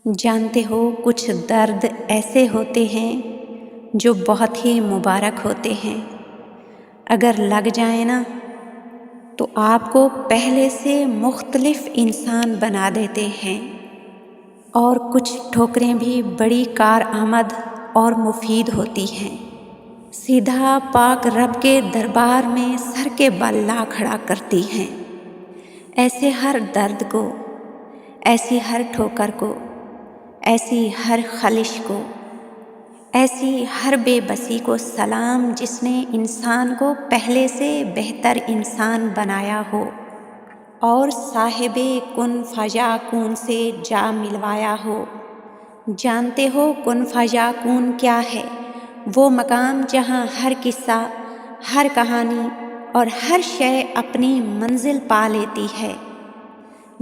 جانتے ہو کچھ درد ایسے ہوتے ہیں جو بہت ہی مبارک ہوتے ہیں۔ اگر لگ جائیں نا تو آپ کو پہلے سے مختلف انسان بنا دیتے ہیں، اور کچھ ٹھوکریں بھی بڑی کارآمد اور مفید ہوتی ہیں، سیدھا پاک رب کے دربار میں سر کے بل لا کھڑا کرتی ہیں۔ ایسے ہر درد کو، ایسی ہر ٹھوکر کو، ایسی ہر خلش کو، ایسی ہر بے بسی کو سلام، جس نے انسان کو پہلے سے بہتر انسان بنایا ہو اور صاحب کن فیکون سے جا ملوایا ہو۔ جانتے ہو کن فیکون کیا ہے؟ وہ مقام جہاں ہر قصہ، ہر کہانی اور ہر شے اپنی منزل پا لیتی ہے۔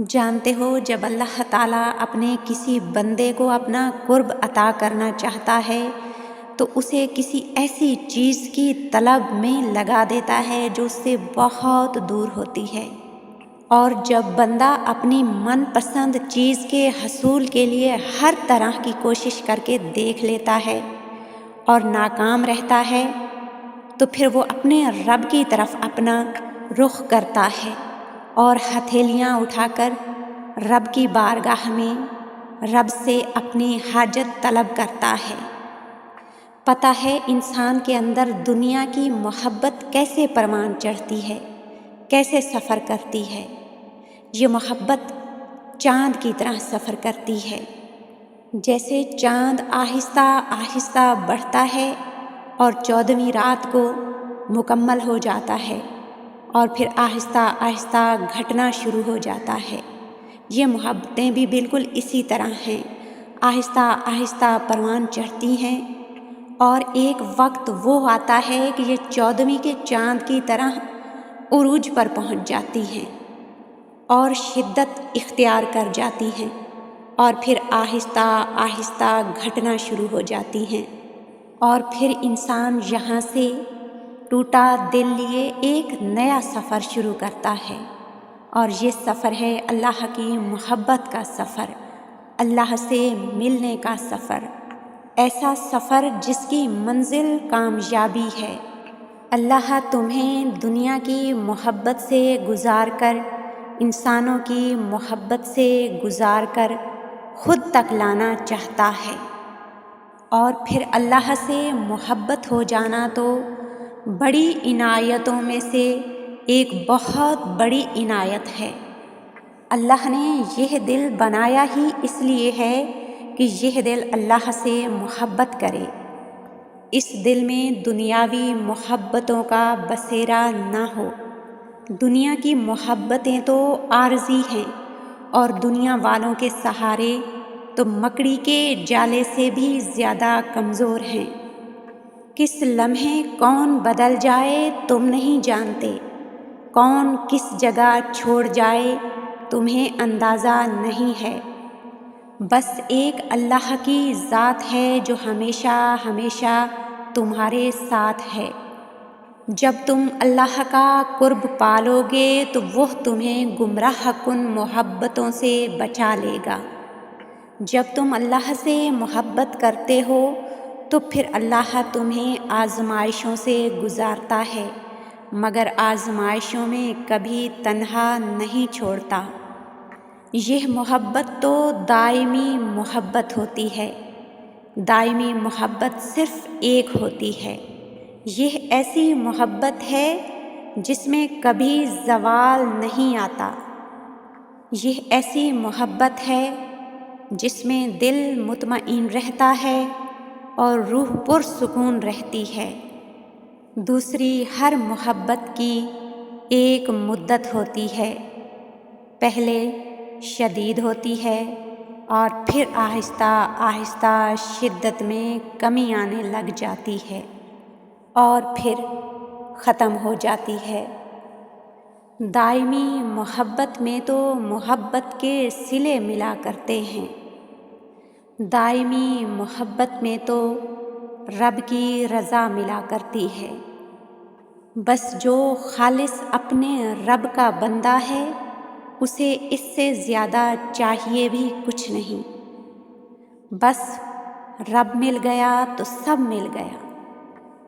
جانتے ہو جب اللہ تعالیٰ اپنے کسی بندے کو اپنا قرب عطا کرنا چاہتا ہے تو اسے کسی ایسی چیز کی طلب میں لگا دیتا ہے جو اس سے بہت دور ہوتی ہے، اور جب بندہ اپنی من پسند چیز کے حصول کے لیے ہر طرح کی کوشش کر کے دیکھ لیتا ہے اور ناکام رہتا ہے تو پھر وہ اپنے رب کی طرف اپنا رخ کرتا ہے اور ہتھیلیاں اٹھا کر رب کی بارگاہ میں رب سے اپنی حاجت طلب کرتا ہے۔ پتہ ہے انسان کے اندر دنیا کی محبت کیسے پروان چڑھتی ہے، کیسے سفر کرتی ہے؟ یہ محبت چاند کی طرح سفر کرتی ہے۔ جیسے چاند آہستہ آہستہ بڑھتا ہے اور 14ویں رات کو مکمل ہو جاتا ہے اور پھر آہستہ آہستہ گھٹنا شروع ہو جاتا ہے، یہ محبتیں بھی بالکل اسی طرح ہیں، آہستہ آہستہ پروان چڑھتی ہیں، اور ایک وقت وہ آتا ہے کہ یہ 14ویں کے چاند کی طرح عروج پر پہنچ جاتی ہیں اور شدت اختیار کر جاتی ہیں، اور پھر آہستہ آہستہ گھٹنا شروع ہو جاتی ہیں، اور پھر انسان یہاں سے ٹوٹا دل لیے ایک نیا سفر شروع کرتا ہے، اور یہ سفر ہے اللہ کی محبت کا سفر، اللہ سے ملنے کا سفر، ایسا سفر جس کی منزل کامیابی ہے۔ اللہ تمہیں دنیا کی محبت سے گزار کر، انسانوں کی محبت سے گزار کر خود تک لانا چاہتا ہے، اور پھر اللہ سے محبت ہو جانا تو بڑی عنایتوں میں سے ایک بہت بڑی عنایت ہے۔ اللہ نے یہ دل بنایا ہی اس لیے ہے کہ یہ دل اللہ سے محبت کرے، اس دل میں دنیاوی محبتوں کا بسیرا نہ ہو۔ دنیا کی محبتیں تو عارضی ہیں اور دنیا والوں کے سہارے تو مکڑی کے جالے سے بھی زیادہ کمزور ہیں۔ کس لمحے کون بدل جائے تم نہیں جانتے، کون کس جگہ چھوڑ جائے تمہیں اندازہ نہیں ہے، بس ایک اللہ کی ذات ہے جو ہمیشہ ہمیشہ تمہارے ساتھ ہے۔ جب تم اللہ کا قرب پالو گے تو وہ تمہیں گمراہ کن محبتوں سے بچا لے گا۔ جب تم اللہ سے محبت کرتے ہو تو پھر اللہ تمہیں آزمائشوں سے گزارتا ہے، مگر آزمائشوں میں کبھی تنہا نہیں چھوڑتا۔ یہ محبت تو دائمی محبت ہوتی ہے، دائمی محبت صرف ایک ہوتی ہے۔ یہ ایسی محبت ہے جس میں کبھی زوال نہیں آتا، یہ ایسی محبت ہے جس میں دل مطمئن رہتا ہے اور روح پرسکون رہتی ہے۔ دوسری ہر محبت کی ایک مدت ہوتی ہے، پہلے شدید ہوتی ہے اور پھر آہستہ آہستہ شدت میں کمی آنے لگ جاتی ہے اور پھر ختم ہو جاتی ہے۔ دائمی محبت میں تو محبت کے صلے ملا کرتے ہیں، دائمی محبت میں تو رب کی رضا ملا کرتی ہے۔ بس جو خالص اپنے رب کا بندہ ہے اسے اس سے زیادہ چاہیے بھی کچھ نہیں۔ بس رب مل گیا تو سب مل گیا۔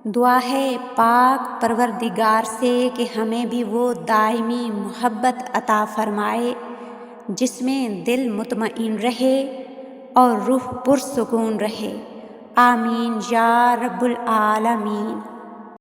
دعا ہے پاک پروردگار سے کہ ہمیں بھی وہ دائمی محبت عطا فرمائے جس میں دل مطمئن رہے اور روح پرسکون رہے۔ آمین یا رب العالمین۔